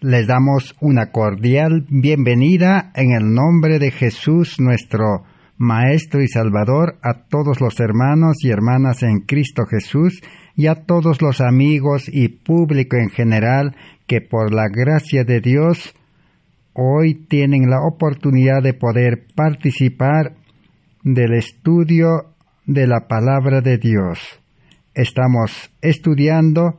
Les damos una cordial bienvenida en el nombre de Jesús, nuestro Maestro y Salvador, a todos los hermanos y hermanas en Cristo Jesús y a todos los amigos y público en general que por la gracia de Dios hoy tienen la oportunidad de poder participar del estudio de la Palabra de Dios. Estamos estudiando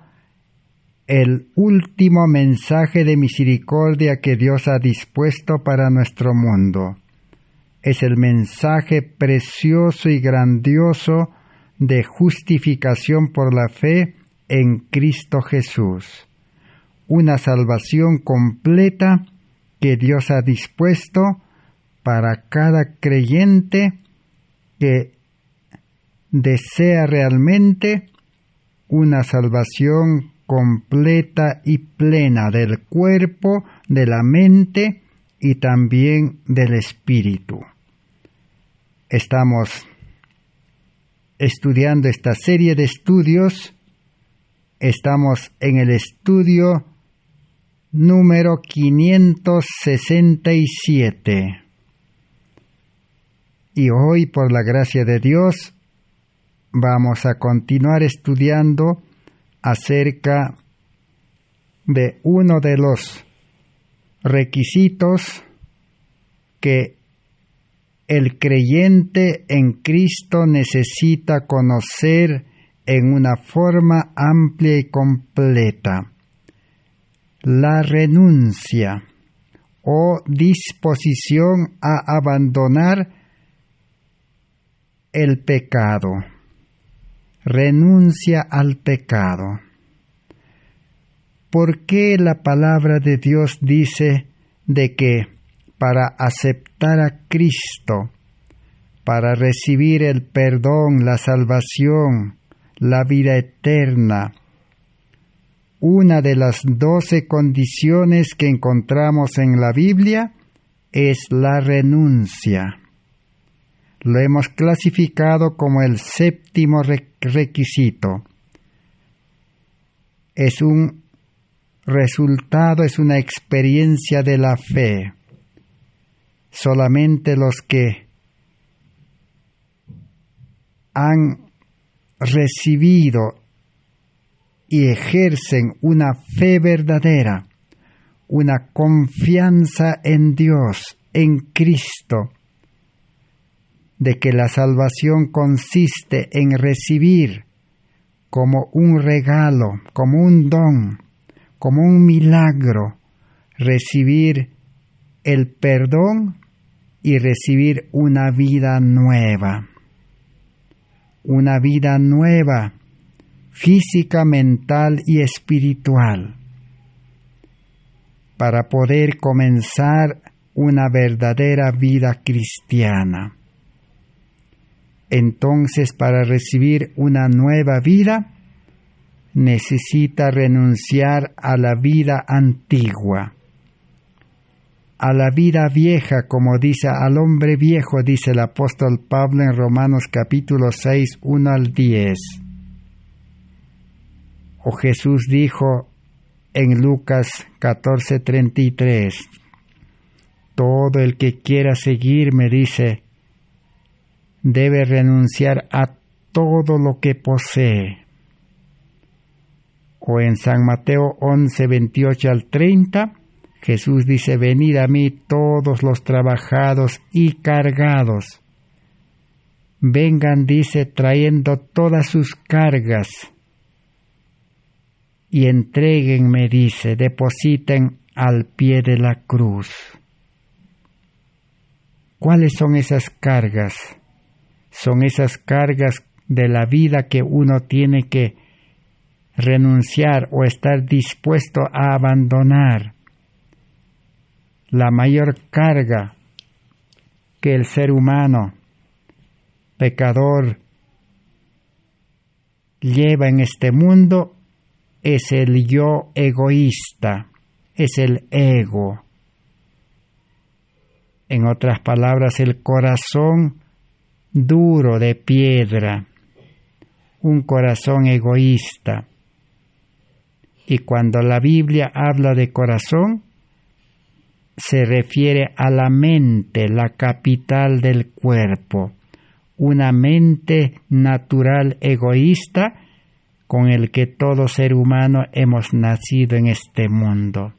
el último mensaje de misericordia que Dios ha dispuesto para nuestro mundo. Es el mensaje precioso y grandioso de justificación por la fe en Cristo Jesús. Una salvación completa que Dios ha dispuesto para cada creyente que desea realmente una salvación completa y plena del cuerpo, de la mente y también del espíritu. Estamos estudiando esta serie de estudios. Estamos en el estudio número 567. Y hoy, por la gracia de Dios, vamos a continuar estudiando acerca de uno de los requisitos que el creyente en Cristo necesita conocer en una forma amplia y completa: la renuncia o disposición a abandonar el pecado. Renuncia al pecado. ¿Por qué la palabra de Dios dice de que para aceptar a Cristo, para recibir el perdón, la salvación, la vida eterna, una de las 12 condiciones que encontramos en la Biblia es la renuncia? Lo hemos clasificado como el séptimo requisito. Es un resultado, es una experiencia de la fe. Solamente los que han recibido y ejercen una fe verdadera, una confianza en Dios, en Cristo, de que la salvación consiste en recibir como un regalo, como un don, como un milagro, recibir el perdón y recibir una vida nueva física, mental y espiritual, para poder comenzar una verdadera vida cristiana. Entonces, para recibir una nueva vida, necesita renunciar a la vida antigua, a la vida vieja, como dice, al hombre viejo, dice el apóstol Pablo en Romanos capítulo 6, 1 al 10. O Jesús dijo en Lucas 14, 33, todo el que quiera seguirme, dice, debe renunciar a todo lo que posee. O en San Mateo 11, 28 al 30, Jesús dice, venid a mí todos los trabajados y cargados. Vengan, dice, trayendo todas sus cargas y entréguenme, dice, depositen al pie de la cruz. ¿Cuáles son esas cargas? Son esas cargas de la vida que uno tiene que renunciar o estar dispuesto a abandonar. La mayor carga que el ser humano pecador lleva en este mundo es el yo egoísta, es el ego. En otras palabras, el corazón duro de piedra, un corazón egoísta. Y cuando la Biblia habla de corazón, se refiere a la mente, la capital del cuerpo, una mente natural egoísta con el que todo ser humano hemos nacido en este mundo.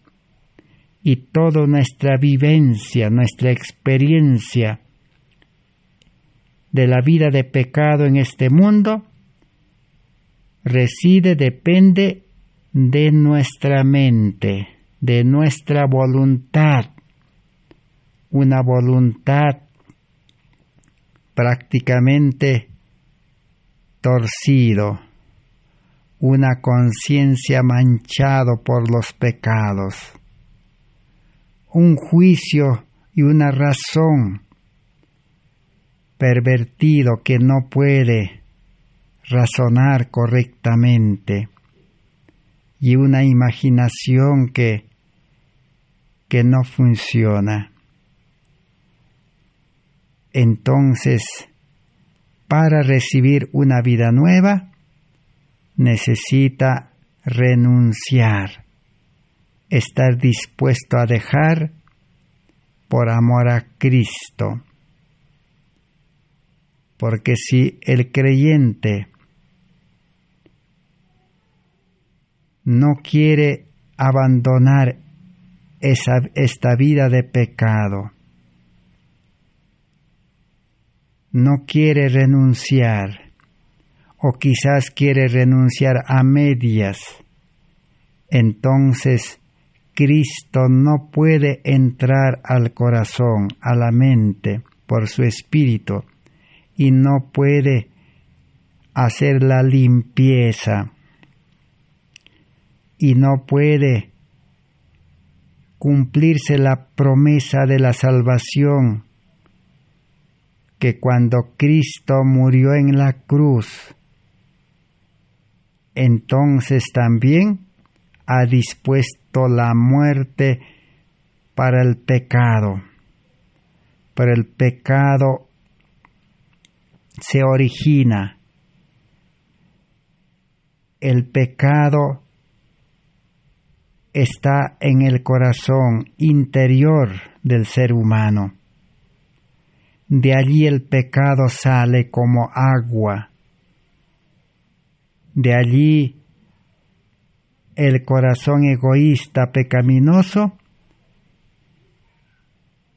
Y toda nuestra vivencia, nuestra experiencia de la vida de pecado en este mundo depende de nuestra mente, de nuestra voluntad, una voluntad prácticamente torcido, una conciencia manchado por los pecados, un juicio y una razón pervertido que no puede razonar correctamente, y una imaginación que no funciona. Entonces, para recibir una vida nueva, necesita renunciar, estar dispuesto a dejar por amor a Cristo. Porque si el creyente no quiere abandonar esta vida de pecado, no quiere renunciar, o quizás quiere renunciar a medias, entonces Cristo no puede entrar al corazón, a la mente, por su Espíritu, y no puede hacer la limpieza, y no puede cumplirse la promesa de la salvación, que cuando Cristo murió en la cruz, entonces también ha dispuesto la muerte para el pecado. Pero el pecado se origina. El pecado está en el corazón interior del ser humano. De allí el pecado sale como agua. De allí el corazón egoísta, pecaminoso,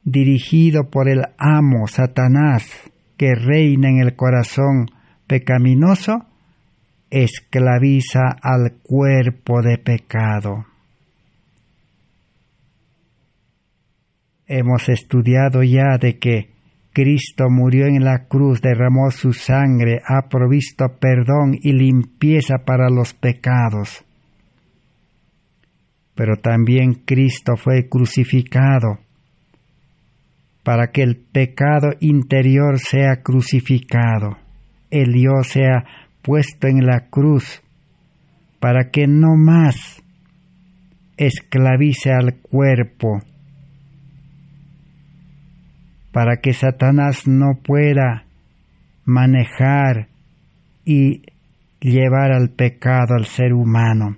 dirigido por el amo Satanás, que reina en el corazón pecaminoso, esclaviza al cuerpo de pecado. Hemos estudiado ya de que Cristo murió en la cruz, derramó su sangre, ha provisto perdón y limpieza para los pecados. Pero también Cristo fue crucificado para que el pecado interior sea crucificado, el yo sea puesto en la cruz, para que no más esclavice al cuerpo, para que Satanás no pueda manejar y llevar al pecado al ser humano,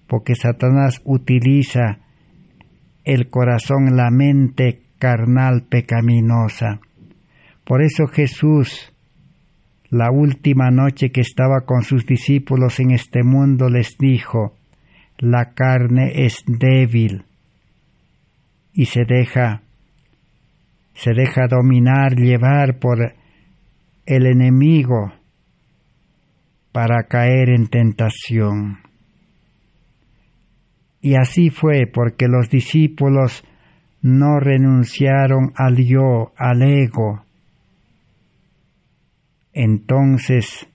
porque Satanás utiliza el corazón, la mente carnal pecaminosa. Por eso Jesús, la última noche que estaba con sus discípulos en este mundo, les dijo: la carne es débil y se deja dominar, llevar por el enemigo para caer en tentación. Y así fue, porque los discípulos no renunciaron al yo, al ego. Entonces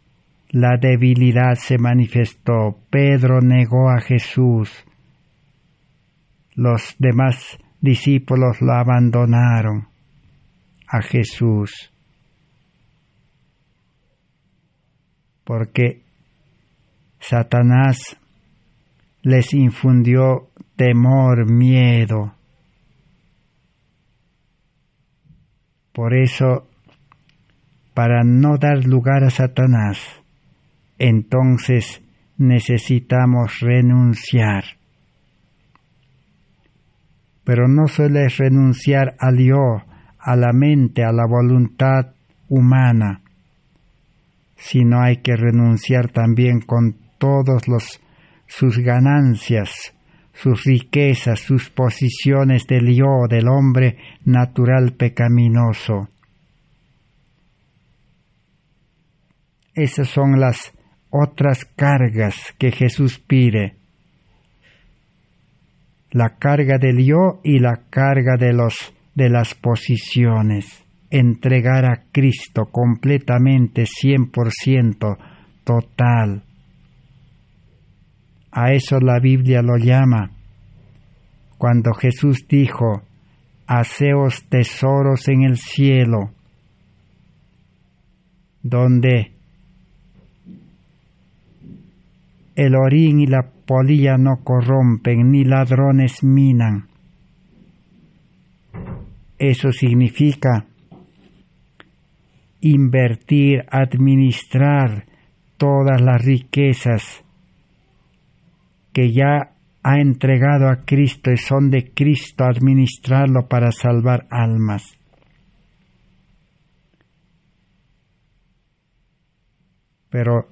la debilidad se manifestó. Pedro negó a Jesús. Los demás discípulos lo abandonaron a Jesús, porque Satanás les infundió temor, miedo. Por eso, para no dar lugar a Satanás, entonces necesitamos renunciar. Pero no solo es renunciar al yo, a la mente, a la voluntad humana, sino hay que renunciar también con sus ganancias, sus riquezas, sus posiciones del yo, del hombre natural pecaminoso. Esas son las otras cargas que Jesús pide. La carga del yo y la carga de las posiciones. Entregar a Cristo completamente, 100%, total. A eso la Biblia lo llama. Cuando Jesús dijo, haceos tesoros en el cielo, donde el orín y la polilla no corrompen, ni ladrones minan. Eso significa invertir, administrar todas las riquezas que ya ha entregado a Cristo y son de Cristo, administrarlo para salvar almas. Pero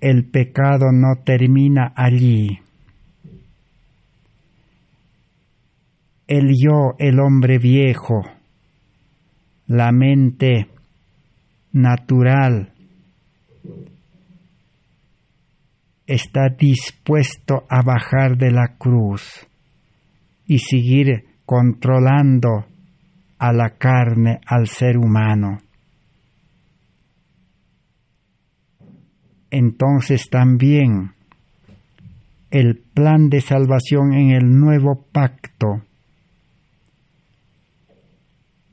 el pecado no termina allí. El yo, el hombre viejo, la mente natural, está dispuesto a bajar de la cruz y seguir controlando a la carne, al ser humano. Entonces también el plan de salvación en el nuevo pacto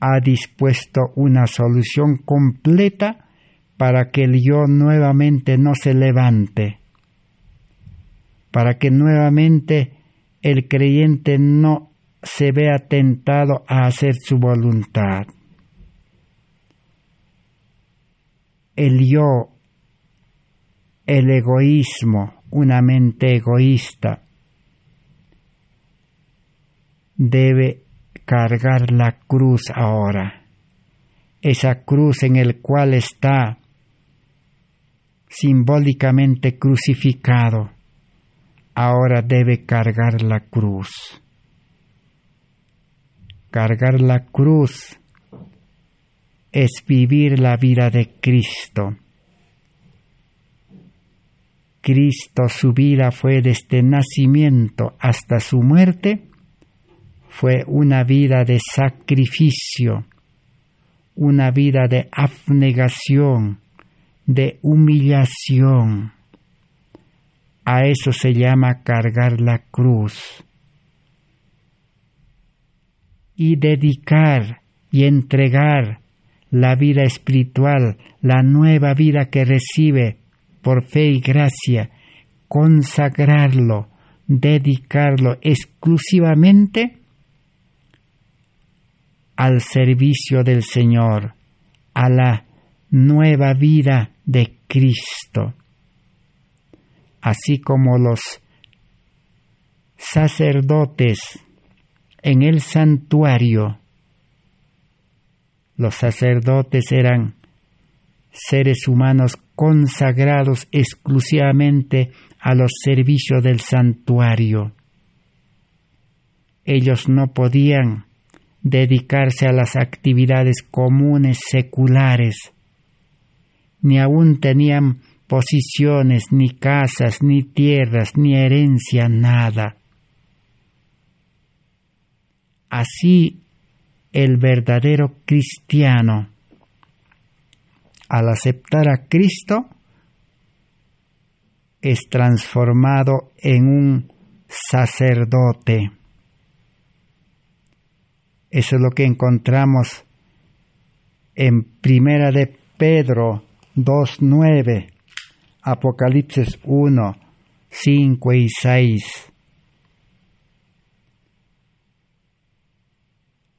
ha dispuesto una solución completa para que el yo nuevamente no se levante, para que nuevamente el creyente no se vea tentado a hacer su voluntad. El yo, el egoísmo, una mente egoísta, debe cargar la cruz ahora. Esa cruz en el cual está simbólicamente crucificado, ahora debe cargar la cruz. Cargar la cruz es vivir la vida de Cristo. Cristo, su vida fue desde nacimiento hasta su muerte, fue una vida de sacrificio, una vida de abnegación, de humillación. A eso se llama cargar la cruz. Y dedicar y entregar la vida espiritual, la nueva vida que recibe por fe y gracia, consagrarlo, dedicarlo exclusivamente al servicio del Señor, a la nueva vida de Cristo. Así como los sacerdotes en el santuario, los sacerdotes eran seres humanos consagrados exclusivamente a los servicios del santuario. Ellos no podían dedicarse a las actividades comunes seculares, ni aún tenían posiciones, ni casas, ni tierras, ni herencia, nada. Así, el verdadero cristiano, al aceptar a Cristo, es transformado en un sacerdote. Eso es lo que encontramos en Primera de Pedro 2:9, Apocalipsis 1:5 y 6.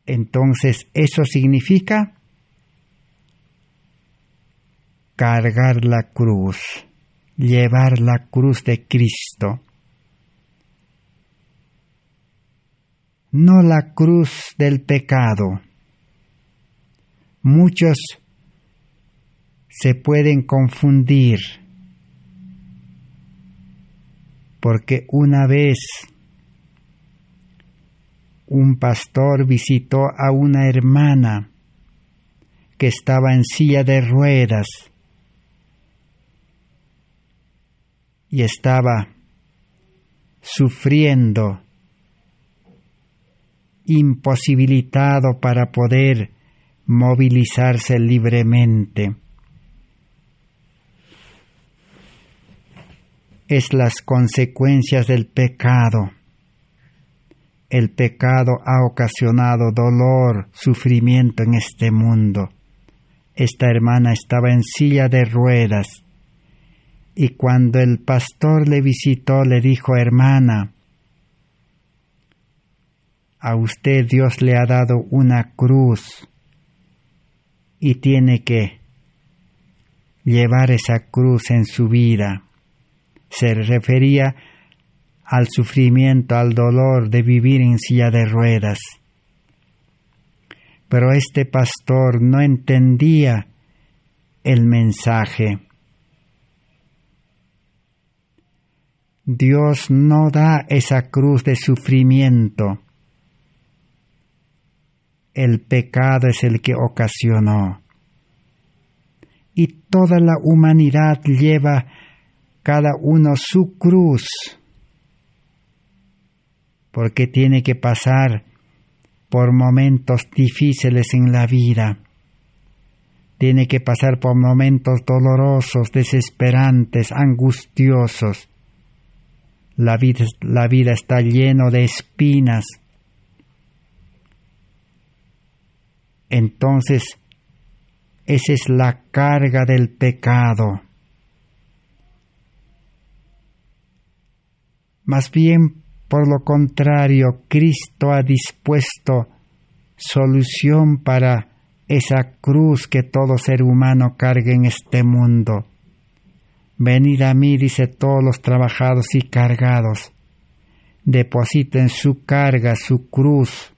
Entonces, eso significa cargar la cruz, llevar la cruz de Cristo. No la cruz del pecado. Muchos se pueden confundir, porque una vez un pastor visitó a una hermana que estaba en silla de ruedas y estaba sufriendo, imposibilitado para poder movilizarse libremente. Es las consecuencias del pecado. El pecado ha ocasionado dolor, sufrimiento en este mundo. Esta hermana estaba en silla de ruedas y cuando el pastor le visitó le dijo: hermana, a usted Dios le ha dado una cruz y tiene que llevar esa cruz en su vida. Se refería al sufrimiento, al dolor de vivir en silla de ruedas. Pero este pastor no entendía el mensaje. Dios no da esa cruz de sufrimiento. El pecado es el que ocasionó. Y toda la humanidad lleva cada uno su cruz, porque tiene que pasar por momentos difíciles en la vida. Tiene que pasar por momentos dolorosos, desesperantes, angustiosos. La vida está llena de espinas. Entonces, esa es la carga del pecado. Más bien, por lo contrario, Cristo ha dispuesto solución para esa cruz que todo ser humano carga en este mundo. Venid a mí, dice, todos los trabajados y cargados. Depositen su carga, su cruz,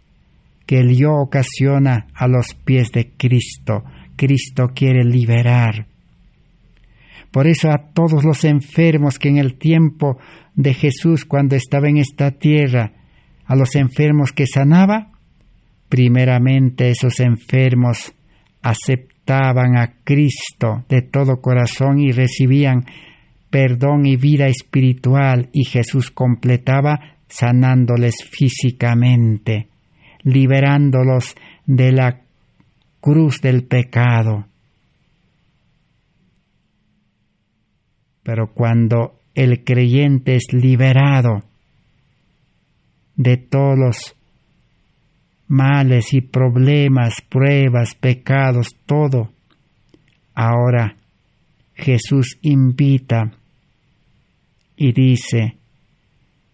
que el yo ocasiona a los pies de Cristo. Cristo quiere liberar. Por eso a todos los enfermos que en el tiempo de Jesús, cuando estaba en esta tierra, a los enfermos que sanaba, primeramente esos enfermos aceptaban a Cristo de todo corazón y recibían perdón y vida espiritual, y Jesús completaba sanándoles físicamente, liberándolos de la cruz del pecado. Pero cuando el creyente es liberado de todos los males y problemas, pruebas, pecados, todo, ahora Jesús invita y dice,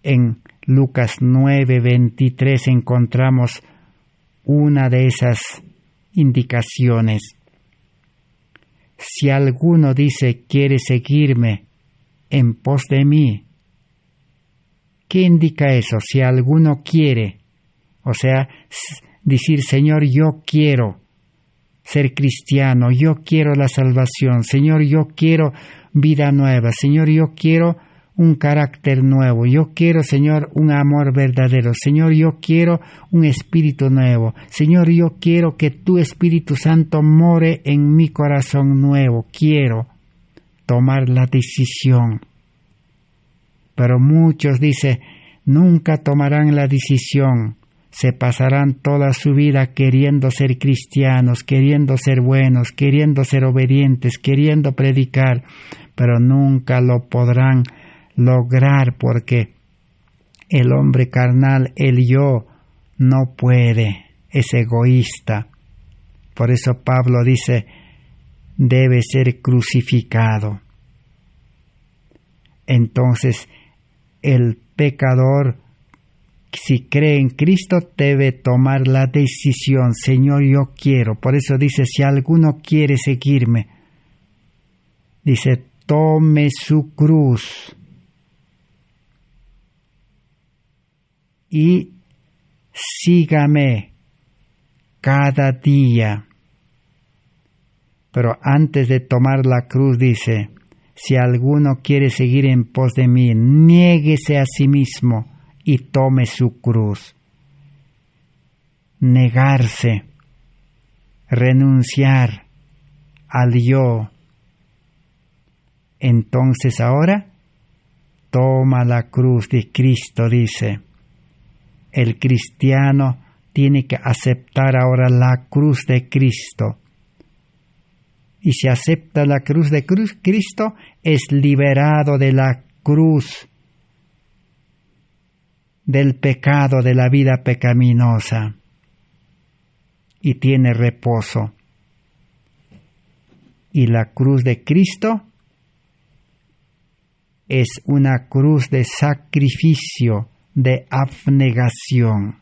en Lucas 9:23 encontramos una de esas indicaciones. Si alguno dice quiere seguirme en pos de mí, ¿qué indica eso? Si alguno quiere, o sea, decir, Señor, yo quiero ser cristiano, yo quiero la salvación, Señor, yo quiero vida nueva, Señor, yo quiero un carácter nuevo, yo quiero, Señor, un amor verdadero, Señor, yo quiero un espíritu nuevo, Señor, yo quiero que tu Espíritu Santo more en mi corazón nuevo, quiero tomar la decisión. Pero muchos dicen, nunca tomarán la decisión, se pasarán toda su vida queriendo ser cristianos, queriendo ser buenos, queriendo ser obedientes, queriendo predicar, pero nunca lo podrán lograr porque el hombre carnal, el yo, no puede, es egoísta. Por eso Pablo dice, debe ser crucificado. Entonces, el pecador, si cree en Cristo, debe tomar la decisión, Señor, yo quiero. Por eso dice, si alguno quiere seguirme, dice, tome su cruz y sígame cada día. Pero antes de tomar la cruz dice, si alguno quiere seguir en pos de mí, niéguese a sí mismo y tome su cruz. Negarse, renunciar al yo. Entonces ahora, toma la cruz de Cristo, dice. El cristiano tiene que aceptar ahora la cruz de Cristo. Y si acepta la cruz de Cristo, es liberado de la cruz del pecado, de la vida pecaminosa, y tiene reposo. Y la cruz de Cristo es una cruz de sacrificio, de abnegación.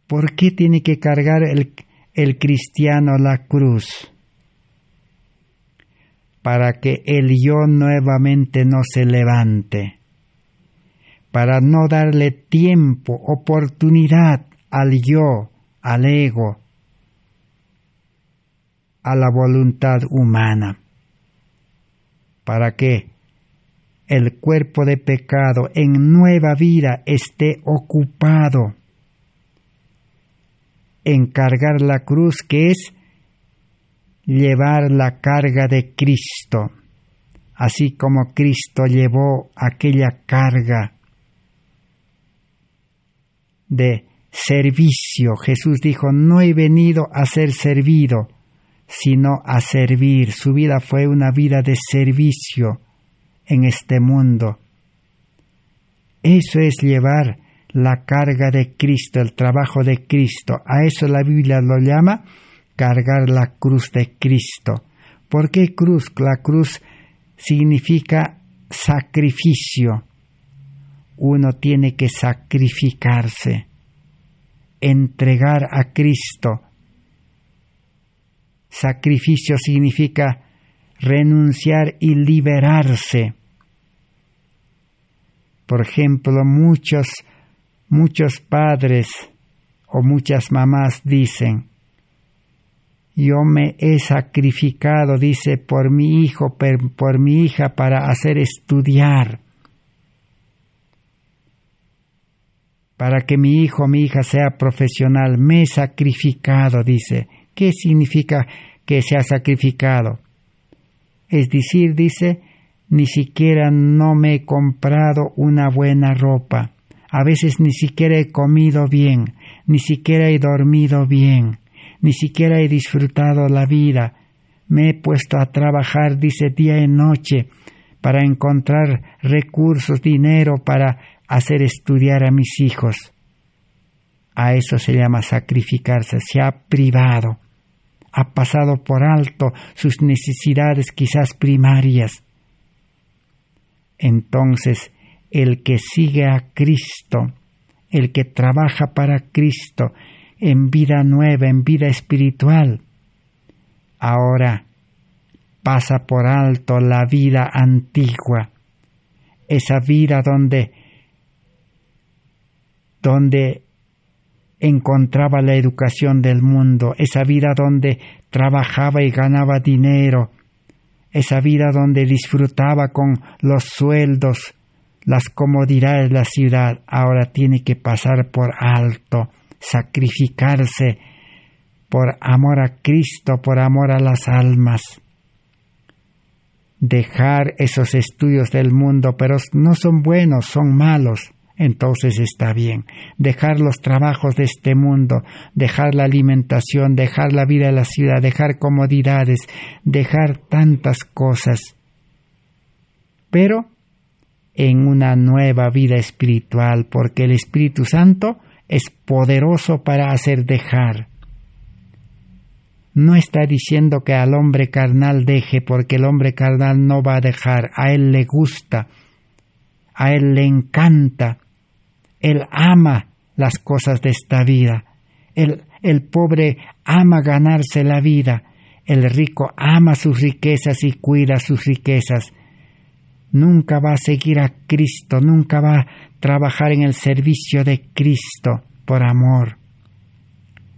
¿Por qué tiene que cargar el cristiano la cruz? Para que el yo nuevamente no se levante, para no darle tiempo, oportunidad al yo, al ego, a la voluntad humana, para que el cuerpo de pecado en nueva vida esté ocupado en cargar la cruz, que es llevar la carga de Cristo, así como Cristo llevó aquella carga de servicio. Jesús dijo, no he venido a ser servido, sino a servir. Su vida fue una vida de servicio en este mundo. Eso es llevar la carga de Cristo, el trabajo de Cristo. A eso la Biblia lo llama cargar la cruz de Cristo. ¿Por qué cruz? La cruz significa sacrificio. Uno tiene que sacrificarse, entregar a Cristo. Sacrificio significa renunciar y liberarse. Por ejemplo, muchos padres o muchas mamás dicen, yo me he sacrificado, dice, por mi hijo, por mi hija, para hacer estudiar, para que mi hijo o mi hija sea profesional. Me he sacrificado, dice. ¿Qué significa que se ha sacrificado? Es decir, dice, ni siquiera no me he comprado una buena ropa. A veces ni siquiera he comido bien, ni siquiera he dormido bien, ni siquiera he disfrutado la vida. Me he puesto a trabajar, dice, día y noche, para encontrar recursos, dinero, para hacer estudiar a mis hijos. A eso se llama sacrificarse. Se ha privado, ha pasado por alto sus necesidades quizás primarias. Entonces, el que sigue a Cristo, el que trabaja para Cristo en vida nueva, en vida espiritual, ahora pasa por alto la vida antigua, esa vida donde encontraba la educación del mundo, esa vida donde trabajaba y ganaba dinero, esa vida donde disfrutaba con los sueldos, las comodidades de la ciudad. Ahora tiene que pasar por alto, sacrificarse por amor a Cristo, por amor a las almas. Dejar esos estudios del mundo, pero no son buenos, son malos. Entonces está bien. Dejar los trabajos de este mundo, dejar la alimentación, dejar la vida de la ciudad, dejar comodidades, dejar tantas cosas. Pero en una nueva vida espiritual, porque el Espíritu Santo es poderoso para hacer dejar. No está diciendo que al hombre carnal deje, porque el hombre carnal no va a dejar. A él le gusta, a él le encanta, él ama las cosas de esta vida. El pobre ama ganarse la vida, el rico ama sus riquezas y cuida sus riquezas, nunca va a seguir a Cristo, nunca va a trabajar en el servicio de Cristo por amor.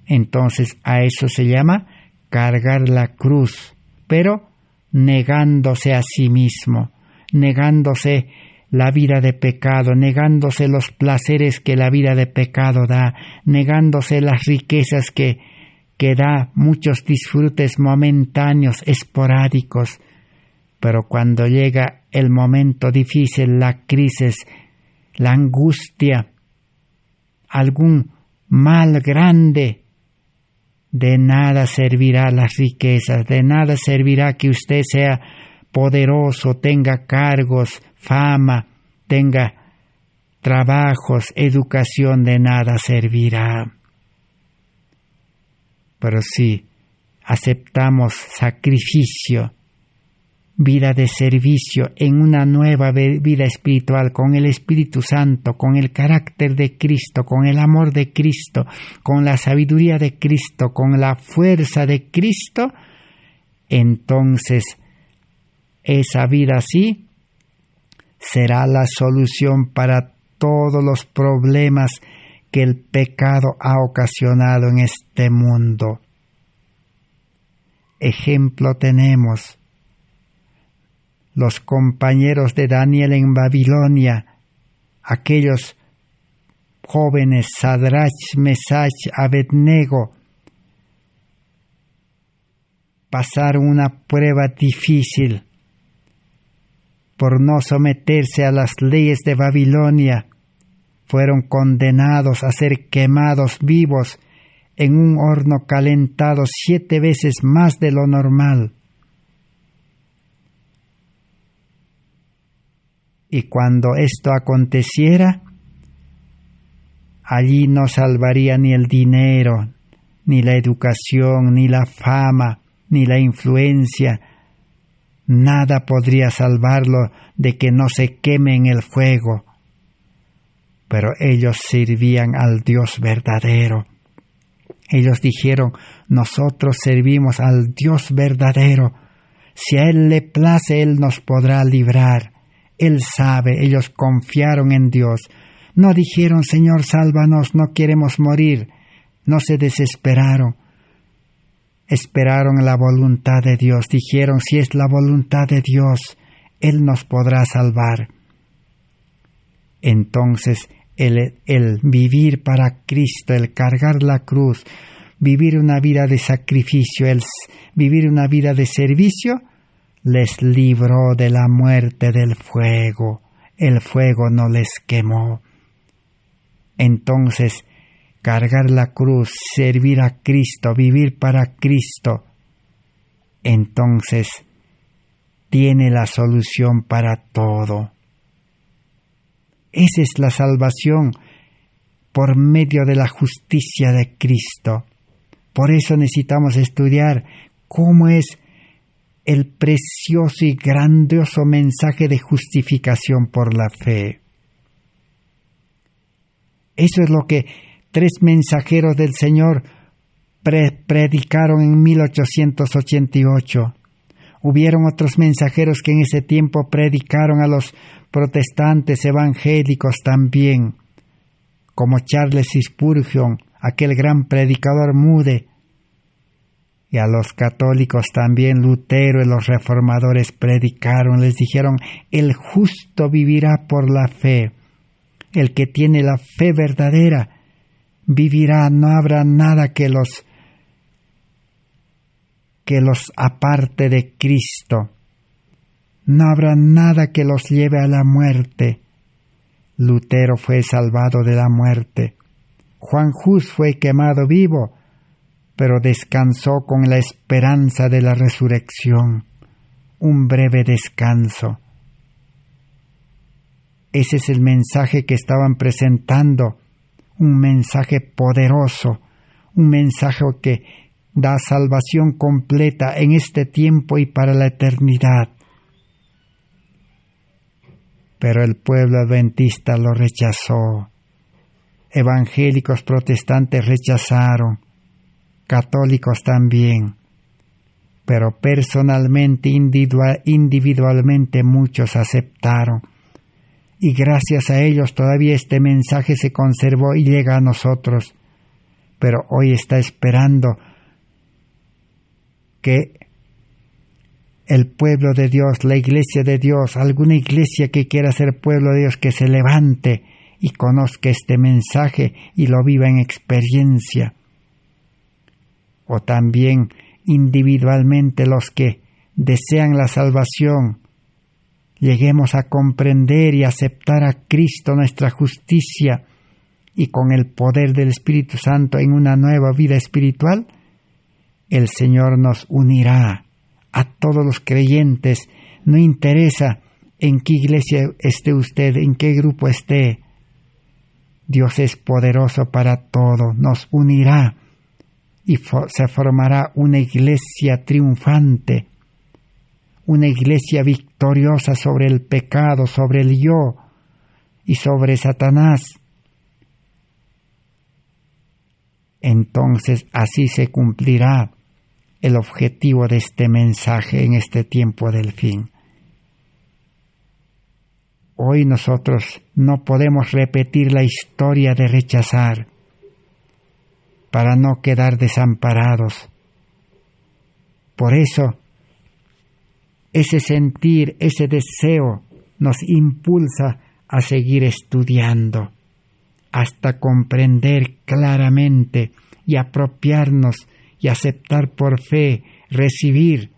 Entonces a eso se llama cargar la cruz, pero negándose a sí mismo, negándose la vida de pecado, negándose los placeres que la vida de pecado da, negándose las riquezas que da muchos disfrutes momentáneos, esporádicos. Pero cuando llega el momento difícil, la crisis, la angustia, algún mal grande, de nada servirá las riquezas, de nada servirá que usted sea poderoso, tenga cargos, fama, tenga trabajos, educación, de nada servirá. Pero si aceptamos sacrificio, vida de servicio en una nueva vida espiritual, con el Espíritu Santo, con el carácter de Cristo, con el amor de Cristo, con la sabiduría de Cristo, con la fuerza de Cristo, entonces esa vida así será la solución para todos los problemas que el pecado ha ocasionado en este mundo. Ejemplo tenemos los compañeros de Daniel en Babilonia, aquellos jóvenes Sadrach, Mesach, Abednego, pasaron una prueba difícil por no someterse a las leyes de Babilonia. Fueron condenados a ser quemados vivos en un horno calentado 7 veces más de lo normal. Y cuando esto aconteciera, allí no salvaría ni el dinero, ni la educación, ni la fama, ni la influencia. Nada podría salvarlo de que no se queme en el fuego. Pero ellos servían al Dios verdadero. Ellos dijeron: nosotros servimos al Dios verdadero. Si a Él le place, Él nos podrá librar. Él sabe. Ellos confiaron en Dios. No dijeron: Señor, sálvanos, no queremos morir. No se desesperaron. Esperaron la voluntad de Dios. Dijeron: si es la voluntad de Dios, Él nos podrá salvar. Entonces, el vivir para Cristo, el cargar la cruz, vivir una vida de sacrificio, el vivir una vida de servicio, les libró de la muerte del fuego. El fuego no les quemó. Entonces, cargar la cruz, servir a Cristo, vivir para Cristo, entonces tiene la solución para todo. Esa es la salvación por medio de la justicia de Cristo. Por eso necesitamos estudiar cómo es el precioso y grandioso mensaje de justificación por la fe. Eso es lo que 3 mensajeros del Señor predicaron en 1888. Hubieron otros mensajeros que en ese tiempo predicaron a los protestantes evangélicos también, como Charles Spurgeon, aquel gran predicador Moody, y a los católicos también Lutero y los reformadores predicaron, les dijeron: el justo vivirá por la fe, el que tiene la fe verdadera vivirá, no habrá nada que los aparte de Cristo. No habrá nada que los lleve a la muerte. Lutero fue salvado de la muerte. Juan Hus fue quemado vivo, pero descansó con la esperanza de la resurrección. Un breve descanso. Ese es el mensaje que estaban presentando. Un mensaje poderoso. Un mensaje que da salvación completa en este tiempo y para la eternidad. Pero el pueblo adventista lo rechazó. Evangélicos protestantes rechazaron. Católicos también. pero personalmente, individualmente muchos aceptaron. Y gracias a ellos todavía este mensaje se conservó y llega a nosotros. Pero hoy está esperando que el pueblo de Dios, la iglesia de Dios, alguna iglesia que quiera ser pueblo de Dios, que se levante y conozca este mensaje y lo viva en experiencia. O también individualmente los que desean la salvación, lleguemos a comprender y aceptar a Cristo, nuestra justicia, y con el poder del Espíritu Santo en una nueva vida espiritual, el Señor nos unirá a todos los creyentes. No interesa en qué iglesia esté usted, en qué grupo esté. Dios es poderoso para todo, nos unirá y se formará una iglesia triunfante, una iglesia victoriosa sobre el pecado, sobre el yo y sobre Satanás. Entonces así se cumplirá el objetivo de este mensaje en este tiempo del fin. Hoy nosotros no podemos repetir la historia de rechazar para no quedar desamparados. Por eso, ese sentir, ese deseo nos impulsa a seguir estudiando hasta comprender claramente y apropiarnos y aceptar por fe, recibir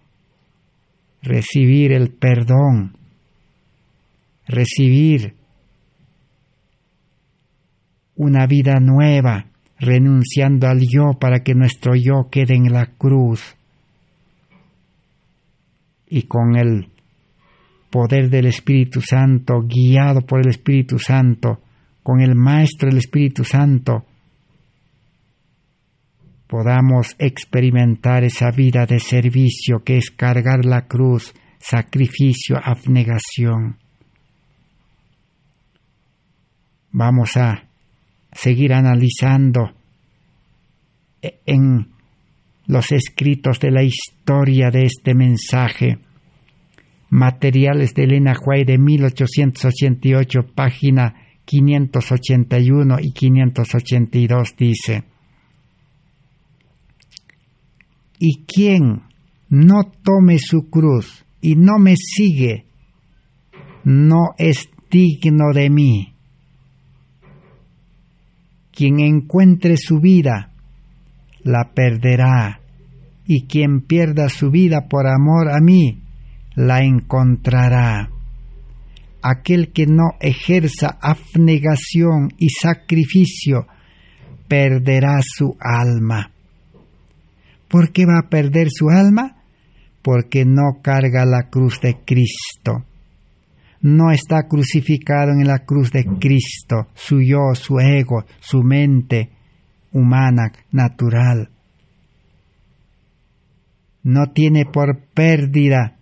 el perdón, recibir una vida nueva, renunciando al yo para que nuestro yo quede en la cruz. Y con el poder del Espíritu Santo, guiado por el Espíritu Santo, con el Maestro del Espíritu Santo, podamos experimentar esa vida de servicio que es cargar la cruz, sacrificio, abnegación. Vamos a seguir analizando en los escritos de la historia de este mensaje. Materiales de Elena White de 1888, página 581 y 582 dice: y quien no tome su cruz y no me sigue, no es digno de mí. Quien encuentre su vida, la perderá, y quien pierda su vida por amor a mí, la encontrará. Aquel que no ejerza abnegación y sacrificio, perderá su alma. ¿Por qué va a perder su alma? Porque no carga la cruz de Cristo. No está crucificado en la cruz de Cristo, su yo, su ego, su mente humana, natural. No tiene por pérdida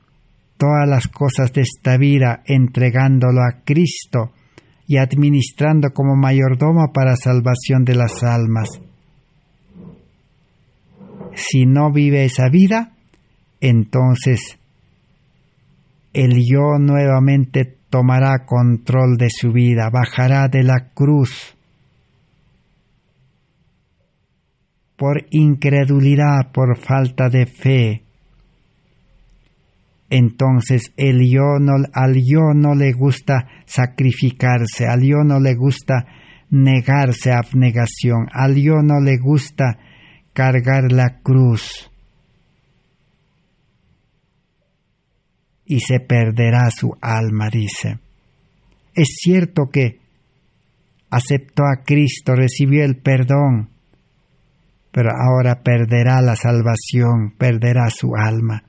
todas las cosas de esta vida, entregándolo a Cristo y administrando como mayordomo para salvación de las almas. Si no vive esa vida, entonces el yo nuevamente tomará control de su vida, bajará de la cruz por incredulidad, por falta de fe. Entonces al yo no le gusta sacrificarse, al yo no le gusta negarse a abnegación, al yo no le gusta cargar la cruz, y se perderá su alma, dice. Es cierto que aceptó a Cristo, recibió el perdón, pero ahora perderá la salvación, perderá su alma.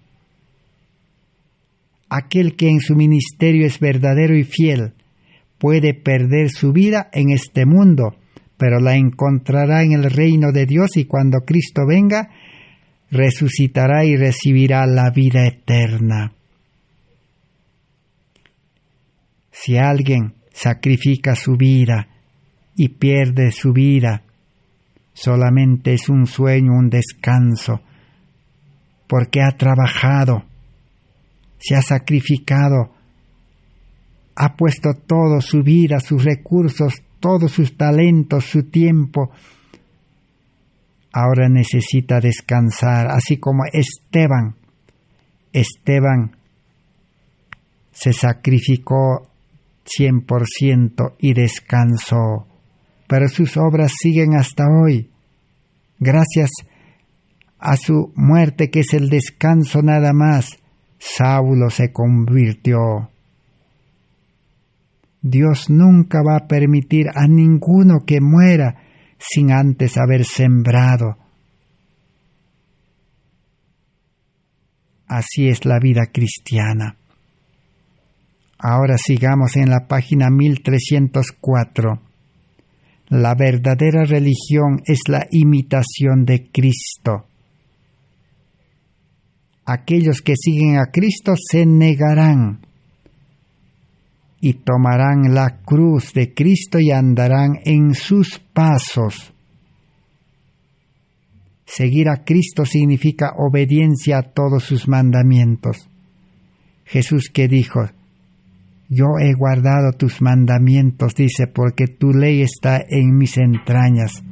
Aquel que en su ministerio es verdadero y fiel puede perder su vida en este mundo, pero la encontrará en el reino de Dios, y cuando Cristo venga, resucitará y recibirá la vida eterna. Si alguien sacrifica su vida y pierde su vida, solamente es un sueño, un descanso. porque ha trabajado, se ha sacrificado, ha puesto todo, su vida, sus recursos, todos sus talentos, su tiempo. Ahora necesita descansar, así como Esteban. Esteban se sacrificó 100% y descansó, pero sus obras siguen hasta hoy. Gracias a su muerte, que es el descanso nada más, Saulo se convirtió. Dios nunca va a permitir a ninguno que muera sin antes haber sembrado. Así es la vida cristiana. Ahora sigamos en la página 1304. La verdadera religión es la imitación de Cristo. Aquellos que siguen a Cristo se negarán y tomarán la cruz de Cristo y andarán en sus pasos. Seguir a Cristo significa obediencia a todos sus mandamientos. Jesús, que dijo: yo he guardado tus mandamientos, dice, porque tu ley está en mis entrañas.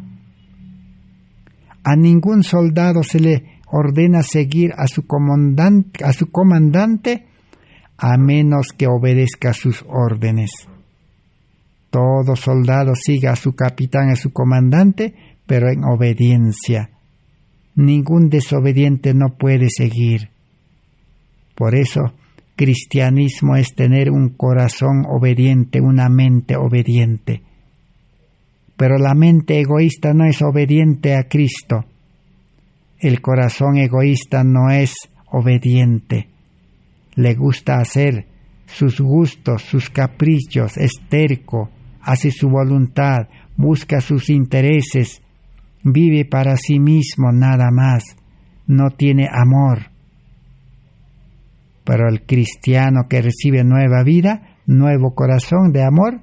A ningún soldado se le ordena seguir a su comandante a menos que obedezca sus órdenes. Todo soldado sigue a su capitán, a su comandante, pero en obediencia. Ningún desobediente no puede seguir. Por eso, cristianismo es tener un corazón obediente, una mente obediente. Pero la mente egoísta no es obediente a Cristo. El corazón egoísta no es obediente. Le gusta hacer sus gustos, sus caprichos, es terco, hace su voluntad, busca sus intereses, vive para sí mismo nada más, no tiene amor. Pero el cristiano que recibe nueva vida, nuevo corazón de amor,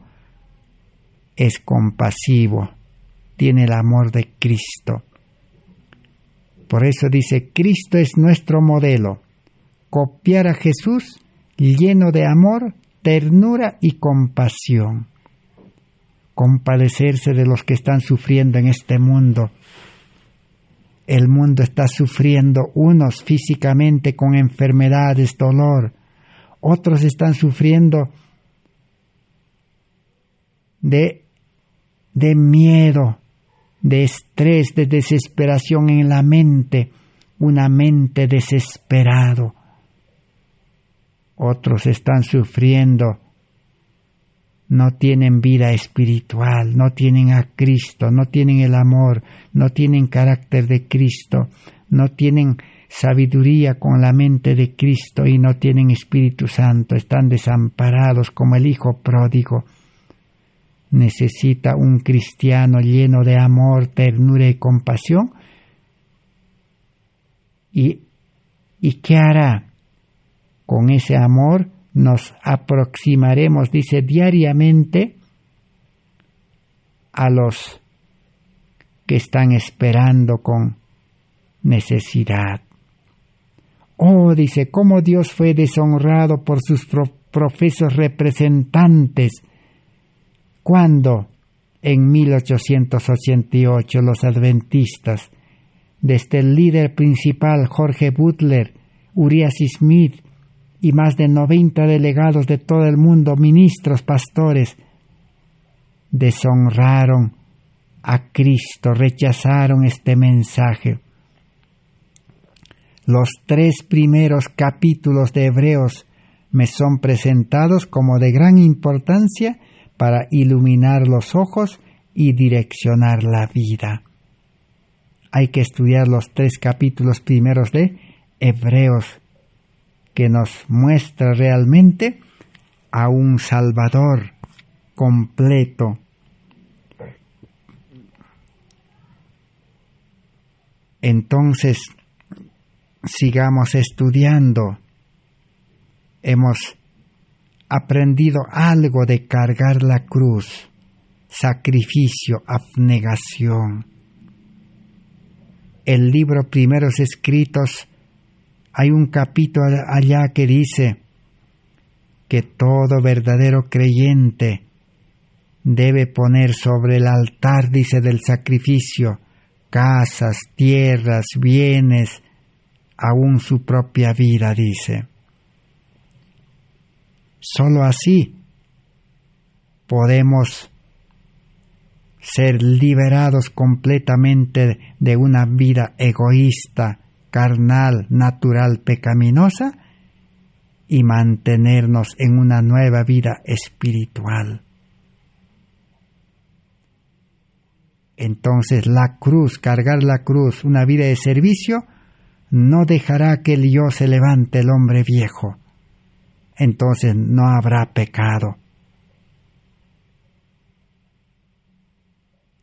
es compasivo, tiene el amor de Cristo. Por eso dice, Cristo es nuestro modelo. Copiar a Jesús lleno de amor, ternura y compasión. Compadecerse de los que están sufriendo en este mundo. El mundo está sufriendo, unos físicamente con enfermedades, dolor. Otros están sufriendo de miedo, de estrés, de desesperación en la mente. Una mente desesperada. Otros están sufriendo, no tienen vida espiritual, no tienen a Cristo, no tienen el amor, no tienen carácter de Cristo, no tienen sabiduría con la mente de Cristo y no tienen Espíritu Santo, están desamparados como el hijo pródigo. Necesita un cristiano lleno de amor, ternura y compasión. ¿Y qué hará? Con ese amor nos aproximaremos, dice, diariamente a los que están esperando con necesidad. Oh, dice, cómo Dios fue deshonrado por sus profesos representantes cuando en 1888 los adventistas, desde el líder principal Jorge Butler, Uriah Smith y más de 90 delegados de todo el mundo, ministros, pastores, deshonraron a Cristo, rechazaron este mensaje. Los 3 primeros capítulos de Hebreos me son presentados como de gran importancia para iluminar los ojos y direccionar la vida. Hay que estudiar los 3 capítulos primeros de Hebreos, que nos muestra realmente a un Salvador completo. Entonces, sigamos estudiando. Hemos aprendido algo de cargar la cruz, sacrificio, abnegación. El libro Primeros Escritos Hay un capítulo allá que dice que todo verdadero creyente debe poner sobre el altar, dice, del sacrificio, casas, tierras, bienes, aún su propia vida, dice. Solo así podemos ser liberados completamente de una vida egoísta, carnal, natural, pecaminosa, y mantenernos en una nueva vida espiritual. Entonces la cruz, cargar la cruz, una vida de servicio, no dejará que el yo se levante, el hombre viejo. Entonces no habrá pecado.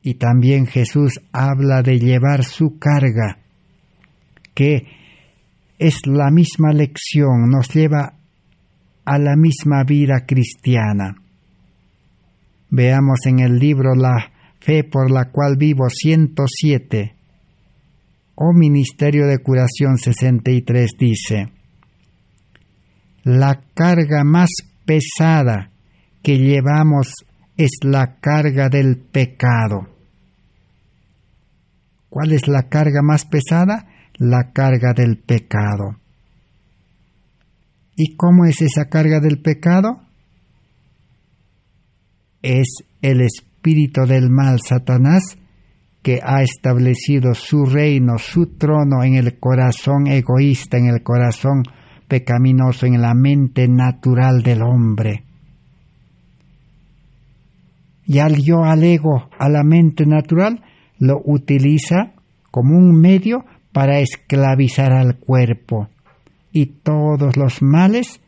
Y también Jesús habla de llevar su carga, que es la misma lección, nos lleva a la misma vida cristiana. Veamos en el libro La Fe por la cual vivo 107, o Ministerio de Curación 63, dice: la carga más pesada que llevamos es la carga del pecado. ¿Cuál es la carga más pesada? La carga del pecado. ¿Y cómo es esa carga del pecado? Es el espíritu del mal, Satanás, que ha establecido su reino, su trono en el corazón egoísta, en el corazón pecaminoso, en la mente natural del hombre. Y al yo, al ego, a la mente natural, lo utiliza como un medio para esclavizar al cuerpo. Y todos los males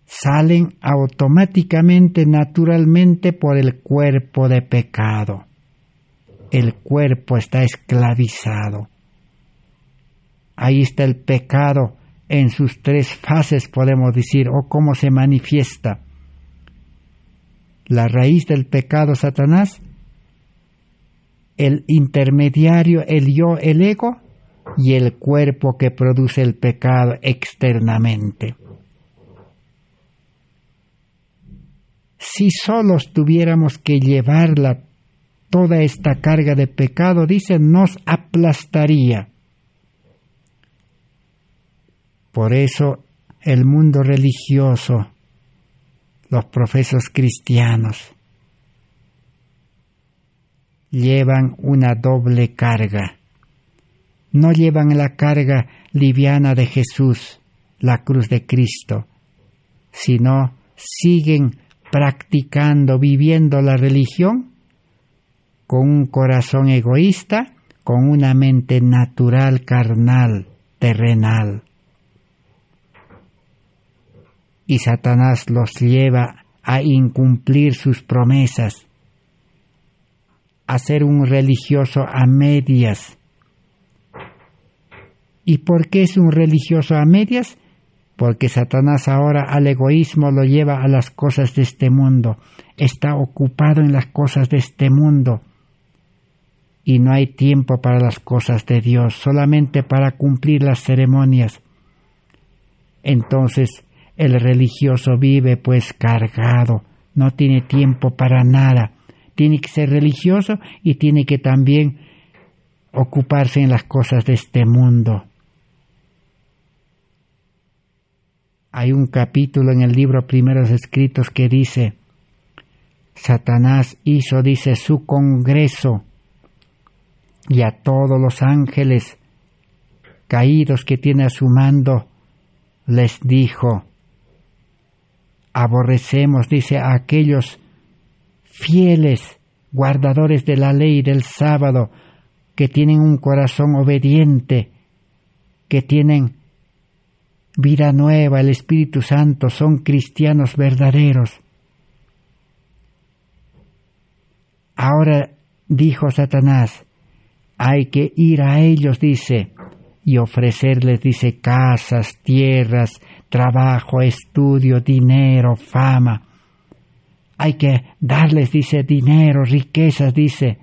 salen automáticamente, naturalmente, por el cuerpo de pecado. El cuerpo está esclavizado. Ahí está el pecado en sus tres fases, podemos decir, o cómo se manifiesta. La raíz del pecado, Satanás, el intermediario, el yo, el ego, y el cuerpo que produce el pecado externamente. Si solos tuviéramos que llevarla, toda esta carga de pecado, dice, nos aplastaría. Por eso el mundo religioso, los profesos cristianos, llevan una doble carga. No llevan la carga liviana de Jesús, la cruz de Cristo, sino siguen practicando, viviendo la religión con un corazón egoísta, con una mente natural, carnal, terrenal. Y Satanás los lleva a incumplir sus promesas, a ser un religioso a medias. ¿Y por qué es un religioso a medias? Porque Satanás ahora al egoísmo lo lleva a las cosas de este mundo. Está ocupado en las cosas de este mundo. Y no hay tiempo para las cosas de Dios, solamente para cumplir las ceremonias. Entonces el religioso vive pues cargado, no tiene tiempo para nada. Tiene que ser religioso y tiene que también ocuparse en las cosas de este mundo. Hay un capítulo en el libro Primeros Escritos que dice: Satanás hizo, dice, su congreso, y a todos los ángeles caídos que tiene a su mando les dijo: aborrecemos, dice, a aquellos fieles guardadores de la ley del sábado, que tienen un corazón obediente, que tienen vida nueva, el Espíritu Santo, son cristianos verdaderos. Ahora dijo Satanás, hay que ir a ellos, dice, y ofrecerles, dice, casas, tierras, trabajo, estudio, dinero, fama. Hay que darles, dice, dinero, riquezas, dice,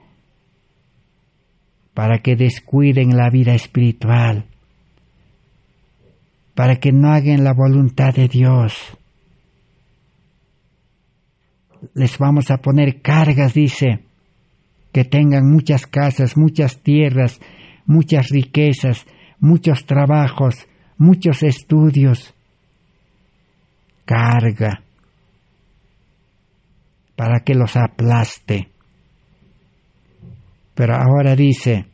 para que descuiden la vida espiritual. para que no hagan la voluntad de Dios. Les vamos a poner cargas, dice, que tengan muchas casas, muchas tierras, muchas riquezas, muchos trabajos, muchos estudios. Carga para que los aplaste. Pero ahora dice,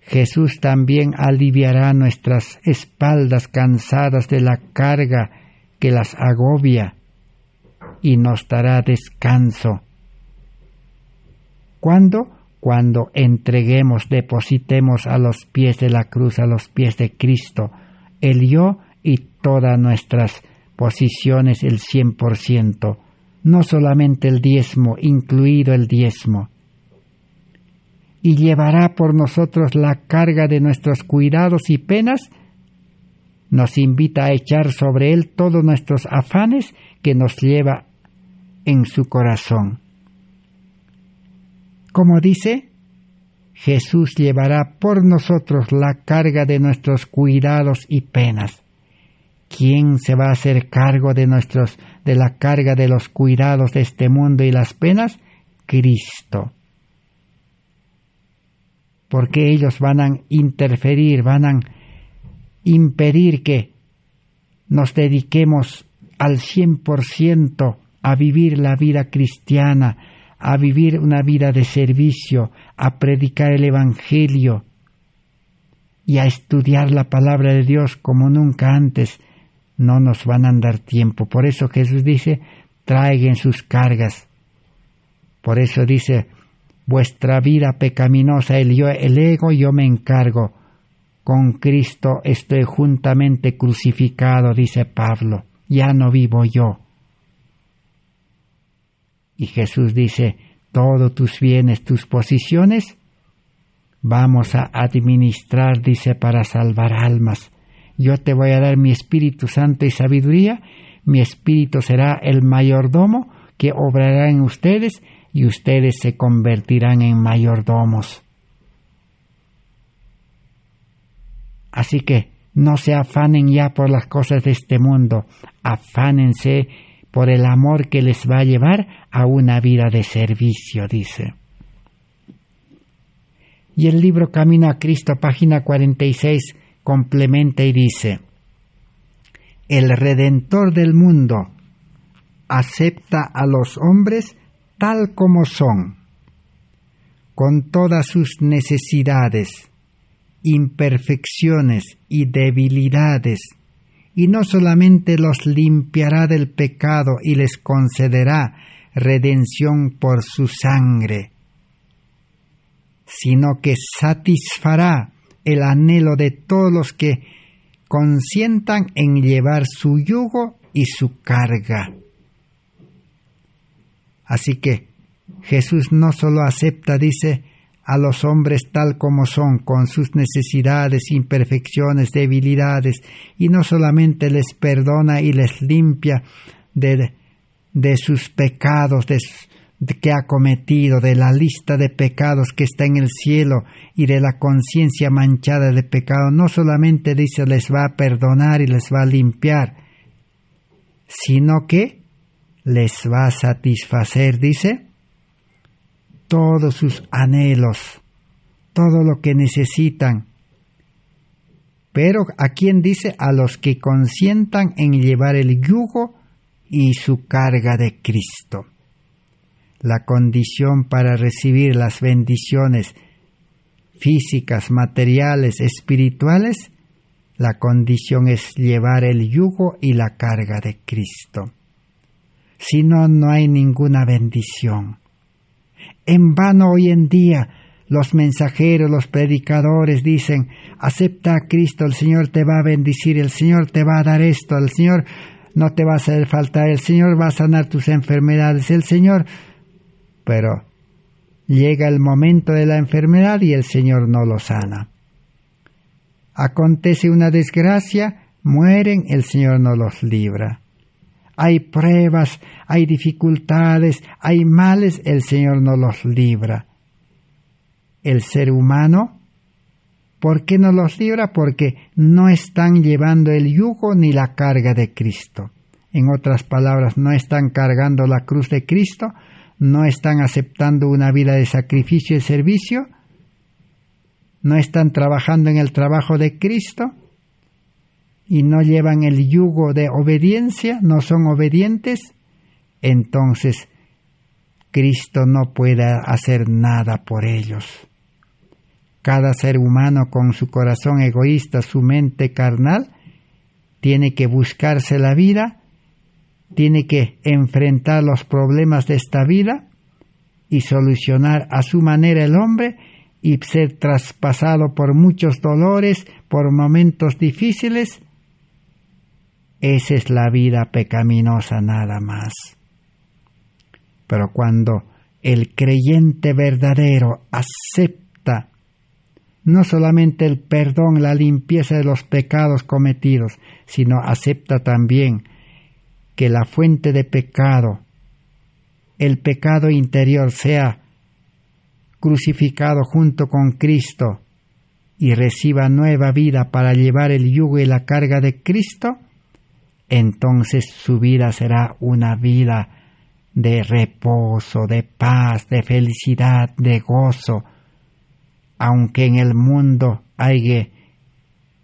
Jesús también aliviará nuestras espaldas cansadas de la carga que las agobia y nos dará descanso. ¿Cuándo? Cuando entreguemos, depositemos a los pies de la cruz, a los pies de Cristo, el yo y todas nuestras posiciones, el 100%, no solamente el diezmo, incluido el diezmo. Y llevará por nosotros la carga de nuestros cuidados y penas. Nos invita a echar sobre Él todos nuestros afanes que nos lleva en su corazón. Como dice, Jesús llevará por nosotros la carga de nuestros cuidados y penas. ¿Quién se va a hacer cargo de la carga de los cuidados de este mundo y las penas? Cristo. Porque ellos van a interferir, van a impedir que nos dediquemos al 100% a vivir la vida cristiana, a vivir una vida de servicio, a predicar el Evangelio y a estudiar la palabra de Dios como nunca antes. No nos van a dar tiempo. Por eso Jesús dice, traigan sus cargas. Por eso dice, vuestra vida pecaminosa, el ego, yo me encargo. Con Cristo estoy juntamente crucificado, dice Pablo. Ya no vivo yo. Y Jesús dice, todos tus bienes, tus posiciones, vamos a administrar, dice, para salvar almas. Yo te voy a dar mi Espíritu Santo y sabiduría, mi Espíritu será el mayordomo que obrará en ustedes y ustedes se convertirán en mayordomos. Así que no se afanen ya por las cosas de este mundo, afánense por el amor que les va a llevar a una vida de servicio, dice. Y el libro Camino a Cristo, página 46, complementa y dice, el Redentor del mundo acepta a los hombres tal como son, con todas sus necesidades, imperfecciones y debilidades, y no solamente los limpiará del pecado y les concederá redención por su sangre, sino que satisfará el anhelo de todos los que consientan en llevar su yugo y su carga. Así que Jesús no solo acepta, dice, a los hombres tal como son, con sus necesidades, imperfecciones, debilidades, y no solamente les perdona y les limpia de sus pecados, que ha cometido, de la lista de pecados que está en el cielo y de la conciencia manchada de pecado. No solamente, dice, les va a perdonar y les va a limpiar, sino que les va a satisfacer, dice, todos sus anhelos, todo lo que necesitan. Pero ¿a quién dice? A los que consientan en llevar el yugo y su carga de Cristo. La condición para recibir las bendiciones físicas, materiales, espirituales, la condición es llevar el yugo y la carga de Cristo. Si no, no hay ninguna bendición. En vano hoy en día los mensajeros, los predicadores dicen, acepta a Cristo, el Señor te va a bendecir, el Señor te va a dar esto, el Señor no te va a hacer faltar, el Señor va a sanar tus enfermedades, el Señor... Pero llega el momento de la enfermedad y el Señor no lo sana. Acontece una desgracia, mueren, el Señor no los libra. Hay pruebas, hay dificultades, hay males, el Señor no los libra. El ser humano ¿Por qué no los libra? Porque no están llevando el yugo ni la carga de Cristo. En otras palabras, no están cargando la cruz de Cristo, no están aceptando una vida de sacrificio y servicio, no están trabajando en el trabajo de Cristo y no llevan el yugo de obediencia, no son obedientes, entonces Cristo no puede hacer nada por ellos. Cada ser humano con su corazón egoísta, su mente carnal, tiene que buscarse la vida, tiene que enfrentar los problemas de esta vida y solucionar a su manera el hombre y ser traspasado por muchos dolores, por momentos difíciles. Esa es la vida pecaminosa nada más. Pero cuando el creyente verdadero acepta no solamente el perdón, la limpieza de los pecados cometidos, sino acepta también que la fuente de pecado, el pecado interior, sea crucificado junto con Cristo y reciba nueva vida para llevar el yugo y la carga de Cristo, entonces su vida será una vida de reposo, de paz, de felicidad, de gozo, aunque en el mundo haya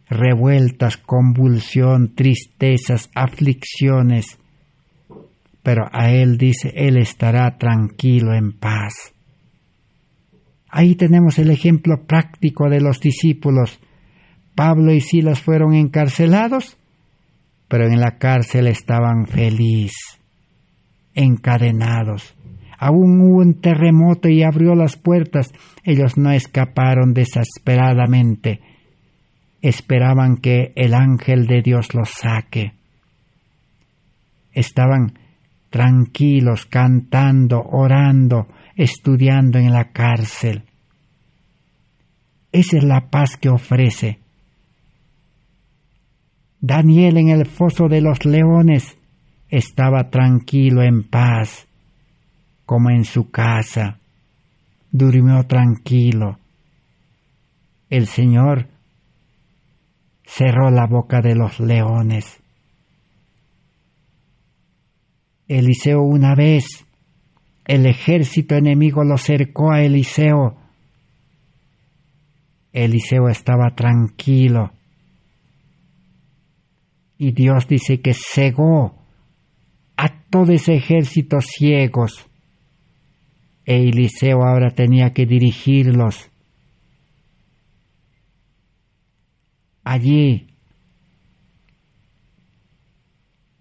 revueltas, convulsión, tristezas, aflicciones, pero a él dice, él estará tranquilo en paz. Ahí tenemos el ejemplo práctico de los discípulos. Pablo y Silas fueron encarcelados, pero en la cárcel estaban felices, encadenados. Aún hubo un terremoto y abrió las puertas. Ellos no escaparon desesperadamente. Esperaban que el ángel de Dios los saque. Estaban tranquilos, cantando, orando, estudiando en la cárcel. Esa es la paz que ofrece. Daniel en el foso de los leones estaba tranquilo en paz, como en su casa. Durmió tranquilo. El Señor cerró la boca de los leones. Eliseo una vez, el ejército enemigo lo cercó a Eliseo. Eliseo estaba tranquilo. Y Dios dice que cegó a todo ese ejército ciegos. Eliseo ahora tenía que dirigirlos. Allí,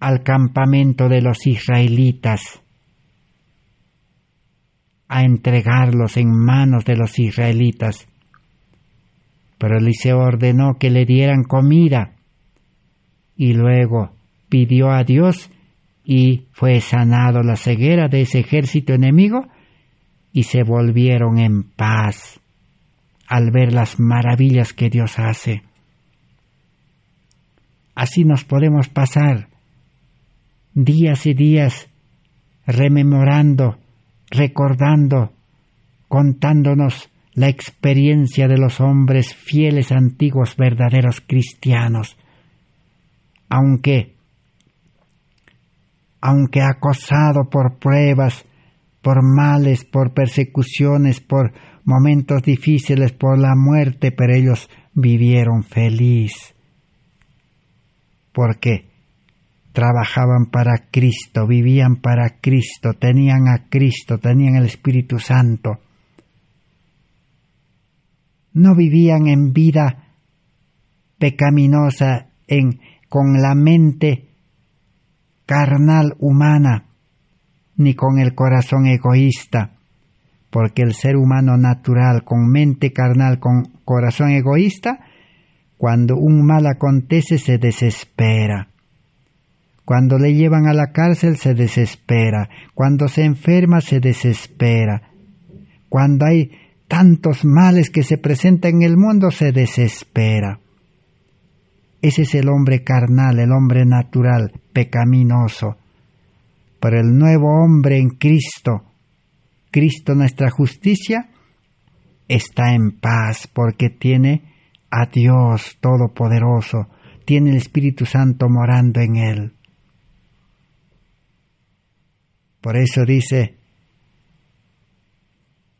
al campamento de los israelitas, a entregarlos en manos de los israelitas. Pero Eliseo ordenó que le dieran comida y luego pidió a Dios y fue sanado la ceguera de ese ejército enemigo y se volvieron en paz al ver las maravillas que Dios hace. Así nos podemos pasar días y días rememorando, recordando, contándonos la experiencia de los hombres fieles, antiguos, verdaderos cristianos. Aunque acosado por pruebas, por males, por persecuciones, por momentos difíciles, por la muerte, pero ellos vivieron feliz, porque trabajaban para Cristo, vivían para Cristo, tenían a Cristo, tenían el Espíritu Santo. No vivían en vida pecaminosa, con la mente carnal humana, ni con el corazón egoísta, porque el ser humano natural, con mente carnal, con corazón egoísta, cuando un mal acontece se desespera. Cuando le llevan a la cárcel se desespera. Cuando se enferma se desespera. Cuando hay tantos males que se presentan en el mundo se desespera. Ese es el hombre carnal, el hombre natural, pecaminoso. Pero el nuevo hombre en Cristo, Cristo nuestra justicia, está en paz porque tiene a Dios Todopoderoso, tiene el Espíritu Santo morando en él. Por eso dice,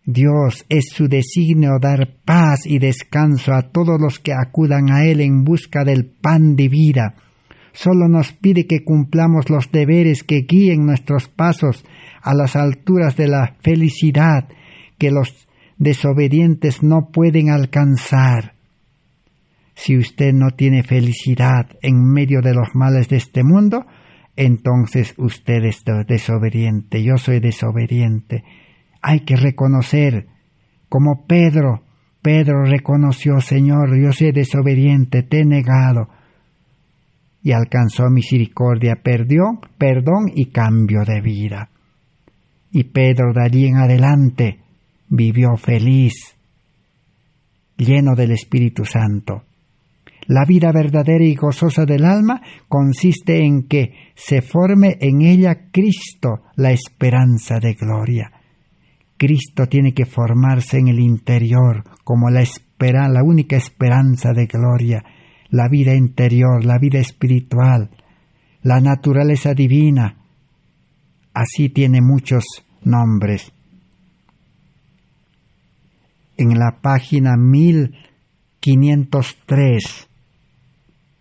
Dios es su designio dar paz y descanso a todos los que acudan a Él en busca del pan de vida. Solo nos pide que cumplamos los deberes que guíen nuestros pasos a las alturas de la felicidad que los desobedientes no pueden alcanzar. Si usted no tiene felicidad en medio de los males de este mundo, entonces usted es desobediente. Yo soy desobediente. Hay que reconocer, como Pedro reconoció, Señor, yo soy desobediente, te he negado. Y alcanzó misericordia, perdón y cambio de vida. Y Pedro de allí en adelante vivió feliz, lleno del Espíritu Santo. La vida verdadera y gozosa del alma consiste en que se forme en ella Cristo, la esperanza de gloria. Cristo tiene que formarse en el interior como la única esperanza de gloria, la vida interior, la vida espiritual, la naturaleza divina. Así tiene muchos nombres. En la página 1503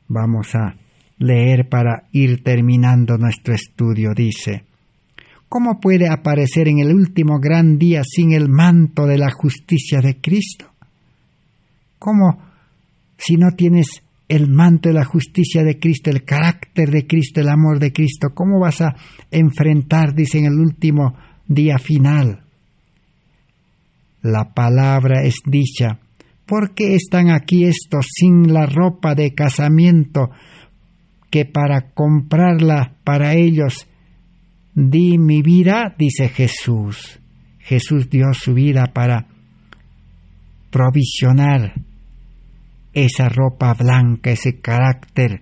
vamos a leer para ir terminando nuestro estudio. Dice: ¿cómo puede aparecer en el último gran día sin el manto de la justicia de Cristo? ¿Cómo, si no tienes el manto de la justicia de Cristo, el carácter de Cristo, el amor de Cristo, cómo vas a enfrentar, dice, en el último día final? La palabra es dicha. ¿Por qué están aquí estos sin la ropa de casamiento que para comprarla para ellos di mi vida? Dice Jesús. Jesús dio su vida para provisionar esa ropa blanca, ese carácter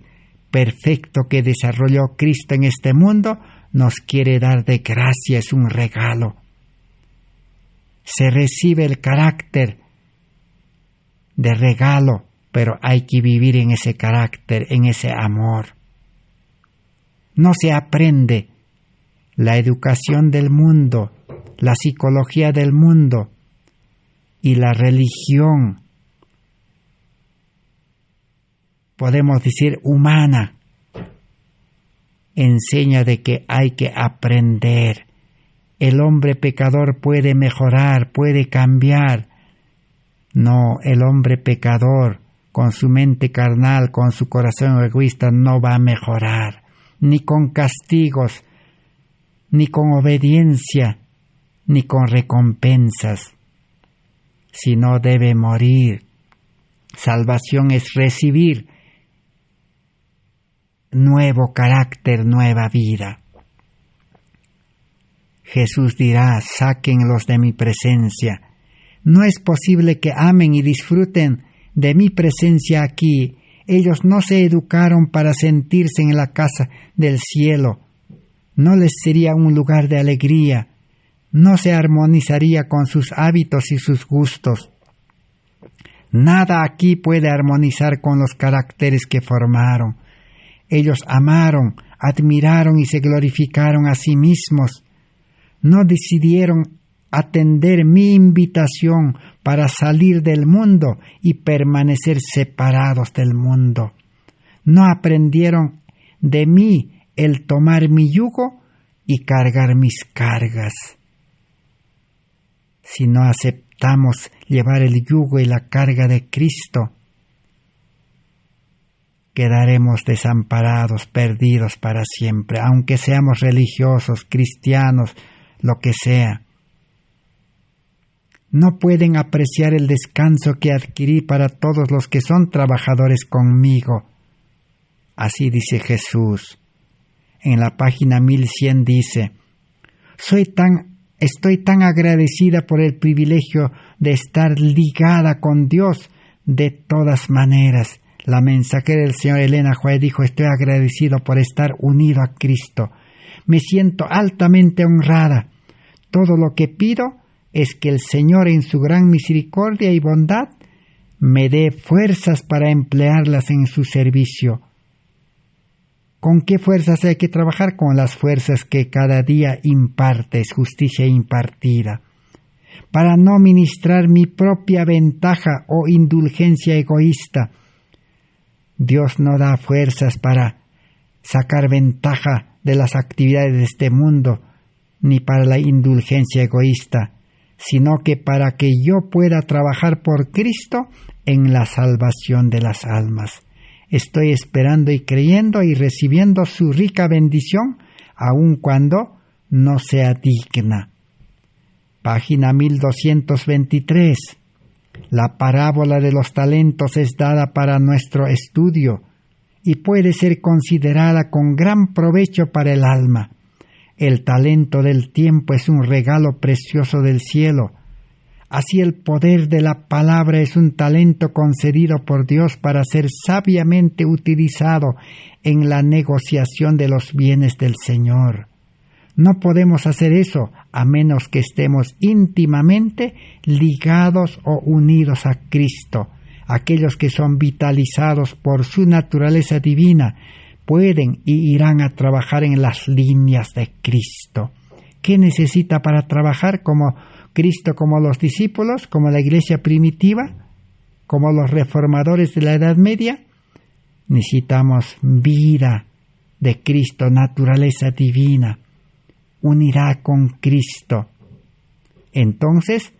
perfecto que desarrolló Cristo en este mundo, nos quiere dar de gracia, es un regalo. Se recibe el carácter de regalo, pero hay que vivir en ese carácter, en ese amor. No se aprende la educación del mundo, la psicología del mundo y la religión, podemos decir humana, enseña de que hay que aprender. El hombre pecador puede mejorar, puede cambiar. No, el hombre pecador, con su mente carnal, con su corazón egoísta, no va a mejorar, ni con castigos, ni con obediencia, ni con recompensas, sino debe morir. Salvación es recibir nuevo carácter, nueva vida. Jesús dirá: sáquenlos de mi presencia. No es posible que amen y disfruten de mi presencia aquí. Ellos no se educaron para sentirse en la casa del cielo. No les sería un lugar de alegría. No se armonizaría con sus hábitos y sus gustos. Nada aquí puede armonizar con los caracteres que formaron. Ellos amaron, admiraron y se glorificaron a sí mismos. No decidieron atender mi invitación para salir del mundo y permanecer separados del mundo. No aprendieron de mí el tomar mi yugo y cargar mis cargas. Si no aceptamos llevar el yugo y la carga de Cristo, quedaremos desamparados, perdidos para siempre, aunque seamos religiosos, cristianos, lo que sea. No pueden apreciar el descanso que adquirí para todos los que son trabajadores conmigo. Así dice Jesús. En la página 1100 dice: estoy tan agradecida por el privilegio de estar ligada con Dios de todas maneras. La mensajera del Señor Elena White dijo: estoy agradecido por estar unido a Cristo. Me siento altamente honrada. Todo lo que pido es que el Señor, en su gran misericordia y bondad, me dé fuerzas para emplearlas en su servicio. ¿Con qué fuerzas hay que trabajar? Con las fuerzas que cada día impartes, justicia impartida. Para no ministrar mi propia ventaja o indulgencia egoísta. Dios no da fuerzas para sacar ventaja de las actividades de este mundo, ni para la indulgencia egoísta, sino que para que yo pueda trabajar por Cristo en la salvación de las almas. Estoy esperando y creyendo y recibiendo su rica bendición, aun cuando no sea digna. Página 1223. La parábola de los talentos es dada para nuestro estudio y puede ser considerada con gran provecho para el alma. El talento del tiempo es un regalo precioso del cielo. Así el poder de la palabra es un talento concedido por Dios para ser sabiamente utilizado en la negociación de los bienes del Señor. No podemos hacer eso a menos que estemos íntimamente ligados o unidos a Cristo. Aquellos que son vitalizados por su naturaleza divina pueden y irán a trabajar en las líneas de Cristo. ¿Qué necesita para trabajar como Cristo, como los discípulos, como la iglesia primitiva, como los reformadores de la Edad Media? Necesitamos vida de Cristo, naturaleza divina, unidad con Cristo. Entonces,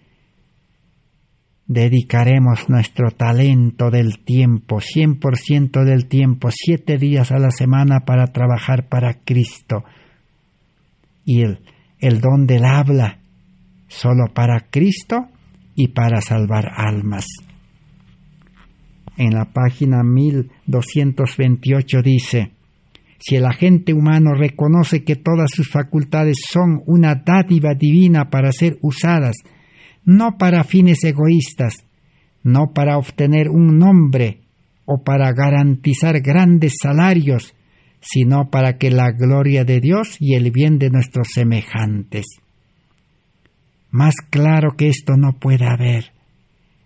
dedicaremos nuestro talento del tiempo, 100% del tiempo, 7 días a la semana para trabajar para Cristo. Y el don del habla, solo para Cristo y para salvar almas. En la página 1228 dice: si el agente humano reconoce que todas sus facultades son una dádiva divina para ser usadas, no para fines egoístas, no para obtener un nombre o para garantizar grandes salarios, sino para que la gloria de Dios y el bien de nuestros semejantes. Más claro que esto no puede haber.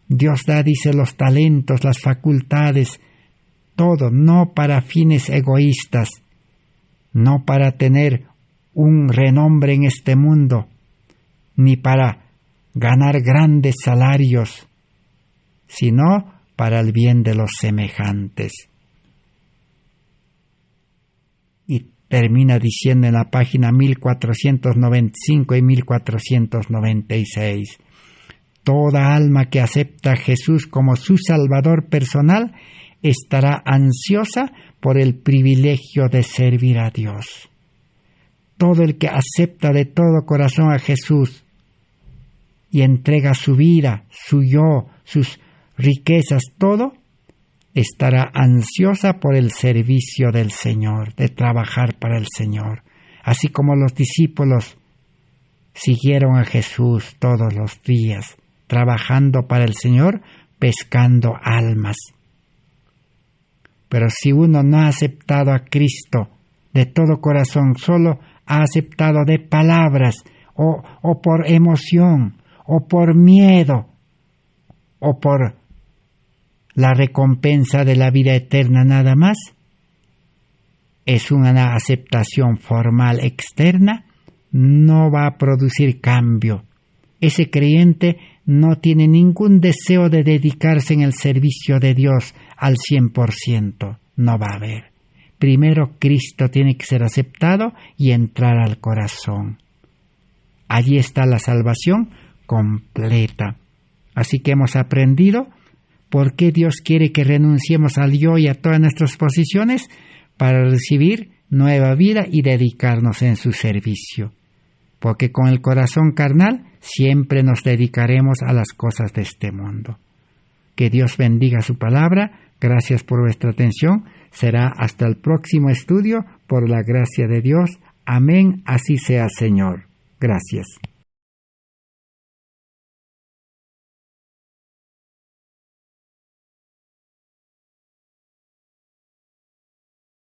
Dios da, dice, los talentos, las facultades, todo, no para fines egoístas, no para tener un renombre en este mundo, ni para ganar grandes salarios, sino para el bien de los semejantes. Y termina diciendo en la página 1495 y 1496, toda alma que acepta a Jesús como su Salvador personal estará ansiosa por el privilegio de servir a Dios. Todo el que acepta de todo corazón a Jesús y entrega su vida, su yo, sus riquezas, todo, estará ansiosa por el servicio del Señor, de trabajar para el Señor. Así como los discípulos siguieron a Jesús todos los días, trabajando para el Señor, pescando almas. Pero si uno no ha aceptado a Cristo de todo corazón, solo ha aceptado de palabras, o por emoción, o por miedo, o por la recompensa de la vida eterna nada más, es una aceptación formal externa, no va a producir cambio. Ese creyente no tiene ningún deseo de dedicarse en el servicio de Dios al 100%, no va a haber. Primero Cristo tiene que ser aceptado y entrar al corazón. Allí está la salvación completa. Así que hemos aprendido por qué Dios quiere que renunciemos al yo y a todas nuestras posiciones para recibir nueva vida y dedicarnos en su servicio. Porque con el corazón carnal siempre nos dedicaremos a las cosas de este mundo. Que Dios bendiga su palabra. Gracias por vuestra atención. Será hasta el próximo estudio, por la gracia de Dios. Amén. Así sea, Señor. Gracias.